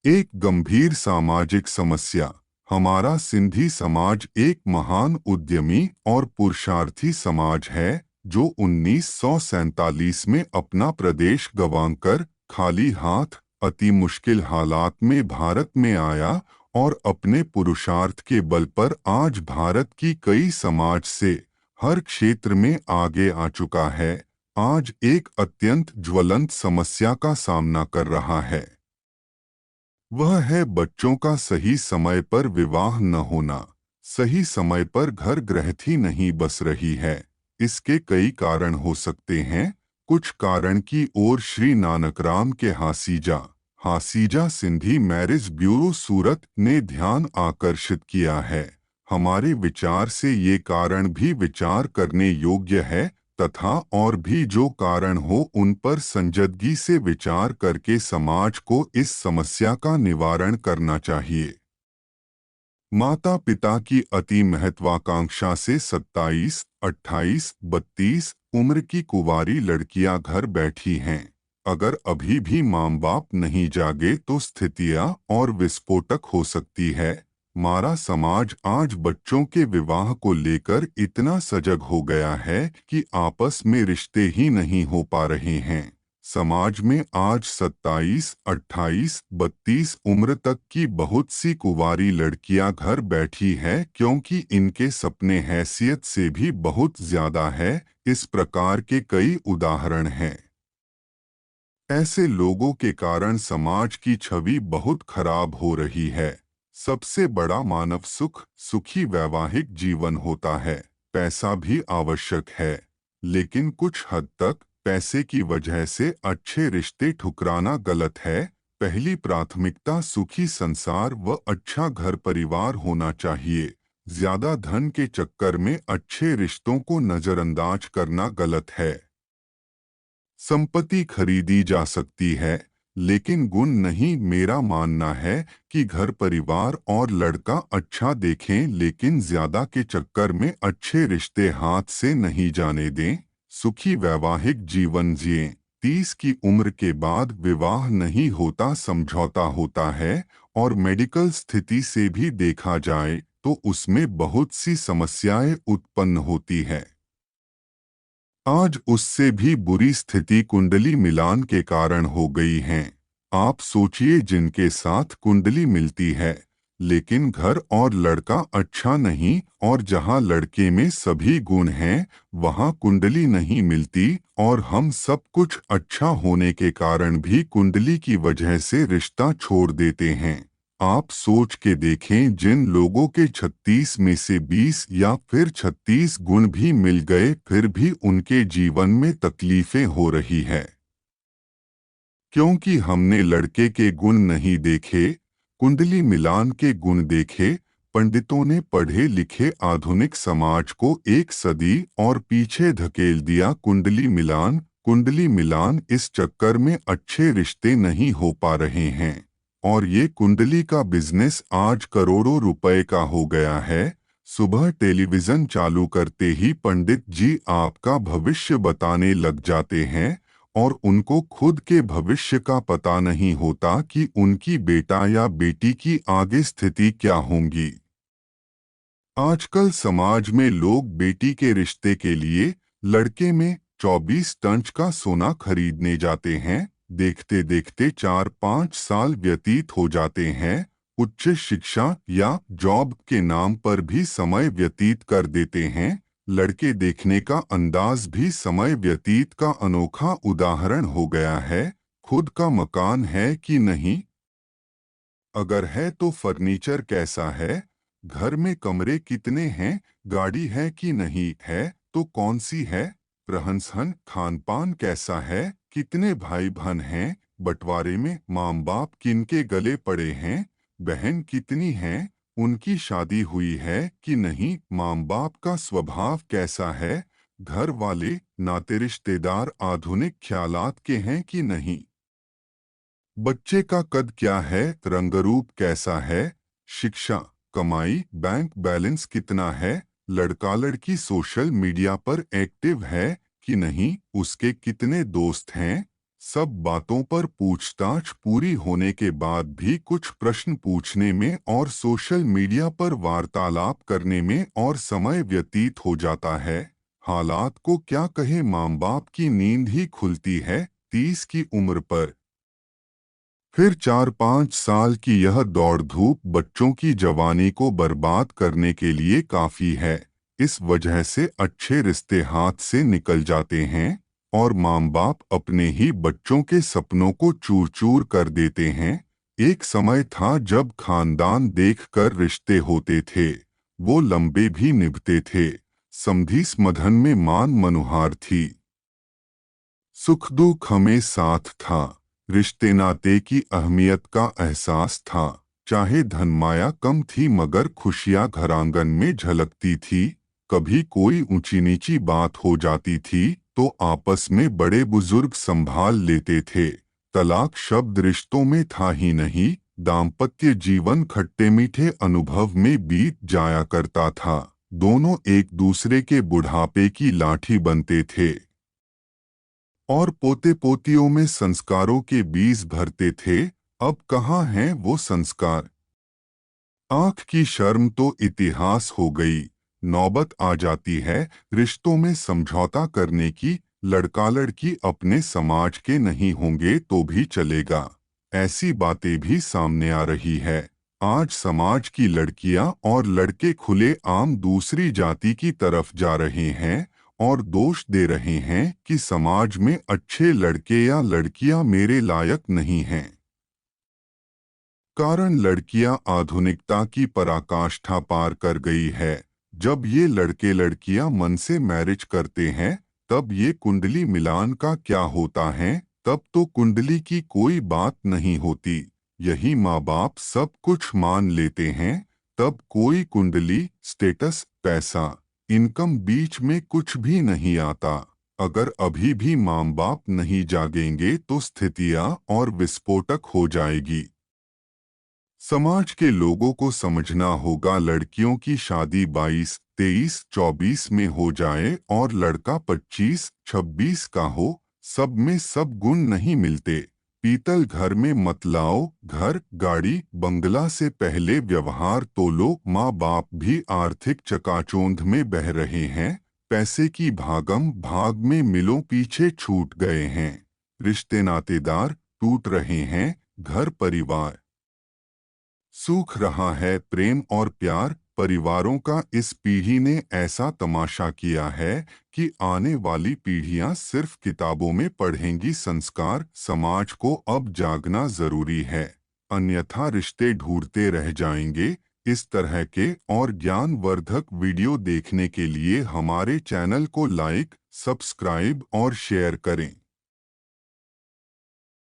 एक गंभीर सामाजिक समस्या। हमारा सिंधी समाज एक महान उद्यमी और पुरुषार्थी समाज है जो 1947 में अपना प्रदेश गंवाकर खाली हाथ अति मुश्किल हालात में भारत में आया और अपने पुरुषार्थ के बल पर आज भारत की कई समाज से हर क्षेत्र में आगे आ चुका है। आज एक अत्यंत ज्वलंत समस्या का सामना कर रहा है। वह है बच्चों का सही समय पर विवाह न होना। सही समय पर घर गृहस्थी नहीं बस रही है। इसके कई कारण हो सकते हैं। कुछ कारण की ओर श्री नानकराम के हासीजा सिंधी मैरिज ब्यूरो सूरत ने ध्यान आकर्षित किया है। हमारे विचार से ये कारण भी विचार करने योग्य है तथा और भी जो कारण हो उन पर संजीदगी से विचार करके समाज को इस समस्या का निवारण करना चाहिए। माता पिता की अति महत्वाकांक्षा से 27, 28, 32 उम्र की कुंवारी लड़कियां घर बैठी हैं। अगर अभी भी माँ बाप नहीं जागे तो स्थितियां और विस्फोटक हो सकती है। हमारा समाज आज बच्चों के विवाह को लेकर इतना सजग हो गया है कि आपस में रिश्ते ही नहीं हो पा रहे हैं। समाज में आज 27, 28, 32 उम्र तक की बहुत सी कुंवारी लड़कियां घर बैठी हैं क्योंकि इनके सपने हैसियत से भी बहुत ज्यादा है। इस प्रकार के कई उदाहरण हैं। ऐसे लोगों के कारण समाज की छवि बहुत खराब हो रही है। सबसे बड़ा मानव सुख सुखी वैवाहिक जीवन होता है। पैसा भी आवश्यक है, लेकिन कुछ हद तक पैसे की वजह से अच्छे रिश्ते ठुकराना गलत है। पहली प्राथमिकता सुखी संसार व अच्छा घर परिवार होना चाहिए। ज्यादा धन के चक्कर में अच्छे रिश्तों को नजरअंदाज करना गलत है। संपत्ति खरीदी जा सकती है, लेकिन गुण नहीं। मेरा मानना है कि घर परिवार और लड़का अच्छा देखें, लेकिन ज्यादा के चक्कर में अच्छे रिश्ते हाथ से नहीं जाने दें। सुखी वैवाहिक जीवन जिएं। 30 की उम्र के बाद विवाह नहीं होता, समझौता होता है। और मेडिकल स्थिति से भी देखा जाए तो उसमें बहुत सी समस्याएं उत्पन्न होती है। आज उससे भी बुरी स्थिति कुंडली मिलान के कारण हो गई है। आप सोचिए, जिनके साथ कुंडली मिलती है लेकिन घर और लड़का अच्छा नहीं, और जहां लड़के में सभी गुण हैं वहां कुंडली नहीं मिलती, और हम सब कुछ अच्छा होने के कारण भी कुंडली की वजह से रिश्ता छोड़ देते हैं। आप सोच के देखें, जिन लोगों के 36 में से 20 या फिर 36 गुण भी मिल गए फिर भी उनके जीवन में तकलीफें हो रही है, क्योंकि हमने लड़के के गुण नहीं देखे, कुंडली मिलान के गुण देखे। पंडितों ने पढ़े लिखे आधुनिक समाज को एक सदी और पीछे धकेल दिया। कुंडली मिलान इस चक्कर में अच्छे रिश्ते नहीं हो पा रहे हैं, और ये कुंडली का बिजनेस आज करोड़ों रुपए का हो गया है। सुबह टेलीविजन चालू करते ही पंडित जी आपका भविष्य बताने लग जाते हैं, और उनको खुद के भविष्य का पता नहीं होता कि उनकी बेटा या बेटी की आगे स्थिति क्या होंगी। आजकल समाज में लोग बेटी के रिश्ते के लिए लड़के में 24 टंच का सोना खरीदने जाते हैं। देखते देखते 4-5 साल व्यतीत हो जाते हैं। उच्च शिक्षा या जॉब के नाम पर भी समय व्यतीत कर देते हैं। लड़के देखने का अंदाज भी समय व्यतीत का अनोखा उदाहरण हो गया है। खुद का मकान है कि नहीं, अगर है तो फर्नीचर कैसा है, घर में कमरे कितने हैं, गाड़ी है कि नहीं है तो कौन सी है, रहन-सहन खान-पान कैसा है, कितने भाई बहन हैं, बंटवारे में माँ बाप किनके गले पड़े हैं, बहन कितनी हैं, उनकी शादी हुई है कि नहीं, माँ बाप का स्वभाव कैसा है, घर वाले नाते रिश्तेदार आधुनिक ख्यालात के हैं कि नहीं, बच्चे का कद क्या है, रंगरूप कैसा है, शिक्षा, कमाई, बैंक बैलेंस कितना है, लड़का लड़की सोशल मीडिया पर एक्टिव है कि नहीं, उसके कितने दोस्त हैं, सब बातों पर पूछताछ पूरी होने के बाद भी कुछ प्रश्न पूछने में और सोशल मीडिया पर वार्तालाप करने में और समय व्यतीत हो जाता है। हालात को क्या कहे, माँ बाप की नींद ही खुलती है 30 की उम्र पर। फिर 4-5 साल की यह दौड़ धूप बच्चों की जवानी को बर्बाद करने के लिए काफ़ी है। इस वजह से अच्छे रिश्ते हाथ से निकल जाते हैं और माँ बाप अपने ही बच्चों के सपनों को चूर चूर कर देते हैं। एक समय था जब खानदान देखकर रिश्ते होते थे, वो लंबे भी निभते थे। समधी समधन में मान मनुहार थी, सुख दुख हमें साथ था। रिश्ते नाते की अहमियत का एहसास था। चाहे धन माया कम थी मगर खुशियां घर आंगन में झलकती थी। कभी कोई ऊंची नीची बात हो जाती थी तो आपस में बड़े बुजुर्ग संभाल लेते थे। तलाक शब्द रिश्तों में था ही नहीं। दाम्पत्य जीवन खट्टे मीठे अनुभव में बीत जाया करता था। दोनों एक दूसरे के बुढ़ापे की लाठी बनते थे और पोते पोतियों में संस्कारों के बीज भरते थे। अब कहाँ हैं वो संस्कार? आंख की शर्म तो इतिहास हो गई। नौबत आ जाती है रिश्तों में समझौता करने की। लड़का लड़की अपने समाज के नहीं होंगे तो भी चलेगा, ऐसी बातें भी सामने आ रही है। आज समाज की लड़कियां और लड़के खुले आम दूसरी जाति की तरफ जा रहे हैं और दोष दे रहे हैं कि समाज में अच्छे लड़के या लड़कियां मेरे लायक नहीं हैं। कारण लड़कियां आधुनिकता की पराकाष्ठा पार कर गई है। जब ये लड़के लड़कियां मन से मैरिज करते हैं तब ये कुंडली मिलान का क्या होता है? तब तो कुंडली की कोई बात नहीं होती। यही माँ बाप सब कुछ मान लेते हैं। तब कोई कुंडली, स्टेटस, पैसा, इनकम बीच में कुछ भी नहीं आता। अगर अभी भी माँ बाप नहीं जागेंगे तो स्थितियां और विस्फोटक हो जाएगी। समाज के लोगों को समझना होगा लड़कियों की शादी 22, 23, 24 में हो जाए और लड़का 25, 26 का हो। सब में सब गुण नहीं मिलते। पीतल घर में मत लाओ। घर, गाड़ी, बंगला से पहले व्यवहार तोलो। माँ बाप भी आर्थिक चकाचौंध में बह रहे हैं। पैसे की भागम भाग में मिलों पीछे छूट गए हैं। रिश्ते नातेदार टूट रहे हैं। घर परिवार सूख रहा है। प्रेम और प्यार परिवारों का इस पीढ़ी ने ऐसा तमाशा किया है कि आने वाली पीढ़ियां सिर्फ किताबों में पढ़ेंगी संस्कार। समाज को अब जागना जरूरी है, अन्यथा रिश्ते ढूंढते रह जाएंगे। इस तरह के और ज्ञानवर्धक वीडियो देखने के लिए हमारे चैनल को लाइक, सब्सक्राइब और शेयर करें।